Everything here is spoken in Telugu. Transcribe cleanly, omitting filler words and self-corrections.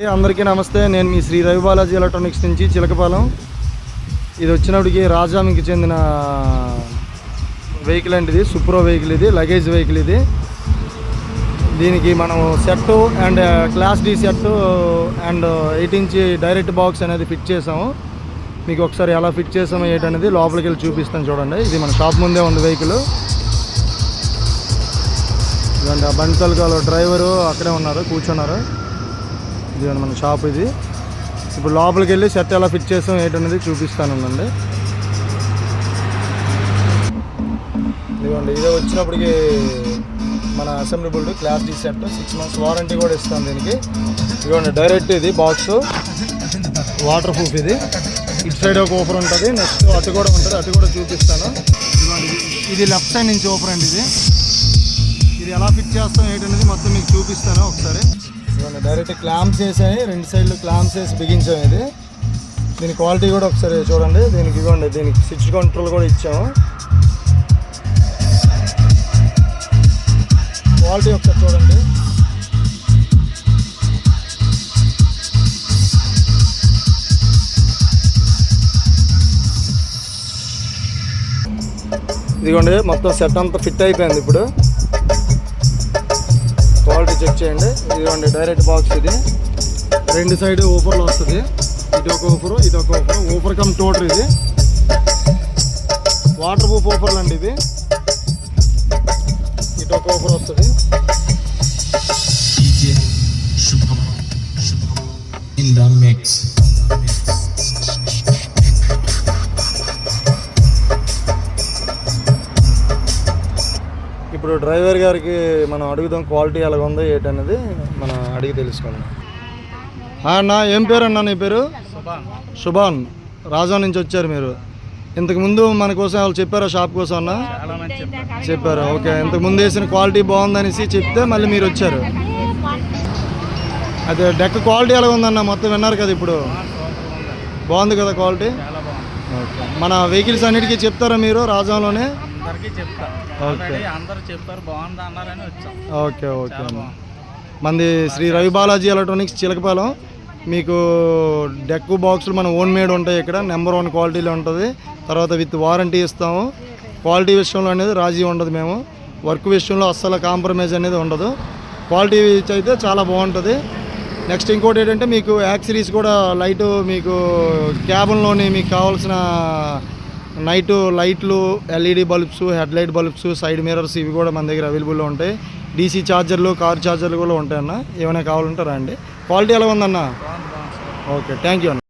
అందరికీ నమస్తే. నేను మీ శ్రీ రవి బాలాజీ ఎలక్ట్రానిక్స్ నుంచి చిలకపాలెం. ఇది వచ్చినప్పటికి రాజామికి చెందిన వెహికల్ అండి. ఇది సూప్రో వెహికల్, ఇది లగేజ్ వెహికల్. ఇది దీనికి మనం set and class D set and 8 inch direct box అనేది ఫిట్ చేసాము. మీకు ఒకసారి ఎలా ఫిట్ చేసామో ఏంటనేది లోపలికి వెళ్ళి చూపిస్తాను చూడండి. ఇది మన షాప్ ముందే ఉంది వెహికల్. ఇదండి ఆ బండి తలకాలో డ్రైవరు అక్కడే ఉన్నారు, కూర్చున్నారు. ఇది మన షాప్. ఇది ఇప్పుడు లోపలికి వెళ్ళి సెట్ ఎలా ఫిట్ చేసాం ఏంటనేది చూపిస్తానండి. ఇదిగోండి, ఇదే వచ్చినప్పటికి మన assembly bold class D set 6 months warranty కూడా ఇస్తాం దీనికి. ఇదిగోండి డైరెక్ట్ ఇది బాక్స్, వాటర్ ప్రూఫ్. ఇది ఇటు సైడ్ ఒక ఓఫర్ ఉంటుంది, నెక్స్ట్ అటు కూడా ఉంటుంది, అటు కూడా చూపిస్తాను. ఇదిగోండి ఇది లెఫ్ట్ సైడ్ నుంచి ఓఫర్ అండి. ఇది ఎలా ఫిట్ చేస్తాం ఏంటనేది మొత్తం మీకు చూపిస్తాను ఒకసారి. ఇదిగోండి డైరెక్ట్ క్లాంప్స్ వేసాయి, 2 సైడ్లు క్లాంప్స్ వేసి బిగించాము. ఇది దీని క్వాలిటీ కూడా ఒకసారి చూడండి. దీనికి ఇవ్వండి, దీనికి స్విచ్ కంట్రోల్ కూడా ఇచ్చాము. క్వాలిటీ ఒకసారి చూడండి. ఇదిగోండి మొత్తం సెట్ అంతా ఫిట్ అయిపోయింది. ఇప్పుడు క్వాలిటీ చెక్ చేయండి. ఇదిగోండి డైరెక్ట్ బాక్స్. ఇది 2 సైడ్ ఓఫర్లో వస్తుంది. ఇది ఒక ఓఫరు, ఇది ఒక ఓఫర్. Woofer come trotter. ఇది వాటర్ ప్రూఫ్ ఓఫర్లు అండి. ఇది ఇటు ఒక ఓఫర్ వస్తుంది. ఇప్పుడు డ్రైవర్ గారికి మనం అడుగుదాం క్వాలిటీ ఎలాగ ఉందో ఏంటనేది మనం అడిగి తెలుసుకుందాం. అన్నా ఏం పేరు అన్నా? నీ పేరు? సుభాన్. రాజా నుంచి వచ్చారు మీరు. ఇంతకుముందు మన కోసం వాళ్ళు చెప్పారా షాప్ కోసం? అన్న చెప్పారు. ఓకే, ఇంతకుముందు వేసిన క్వాలిటీ బాగుందనేసి చెప్తే మళ్ళీ మీరు వచ్చారు. అదే డెక్ క్వాలిటీ ఎలా ఉందన్న? మొత్తం విన్నారు కదా, ఇప్పుడు బాగుంది కదా క్వాలిటీ? ఓకే, మన వెహికల్స్ అన్నిటికీ చెప్తారా మీరు రాజాలోనే? ఓకే ఓకే ఓకే అన్న. మనది శ్రీ రవి బాలాజీ ఎలక్ట్రానిక్స్ చిలకపాలెం. మీకు డెక్ బాక్సులు మన ఓన్ మేడ్ ఉంటాయి. ఇక్కడ నెంబర్ 1 క్వాలిటీలో ఉంటుంది. తర్వాత విత్ వారంటీ ఇస్తాము. క్వాలిటీ విషయంలో అనేది రాజీ ఉండదు. మేము వర్క్ విషయంలో అస్సలు కాంప్రమైజ్ అనేది ఉండదు. క్వాలిటీ అయితే చాలా బాగుంటుంది. నెక్స్ట్ ఇంకోటి ఏంటంటే మీకు యాక్సరీస్ కూడా లైటు, మీకు క్యాబిన్లోని మీకు కావాల్సిన నైటు లైట్లు, LED bulbs, headlight bulbs, side mirrors ఇవి కూడా మన దగ్గర అవైలబుల్లో ఉంటాయి. డీసీ ఛార్జర్లు, కార్ ఛార్జర్లు కూడా ఉంటాయన్న. ఏమైనా కావాలంటే రండి. క్వాలిటీ ఎలా ఉందన్న? ఓకే, థ్యాంక్ యూ అన్న.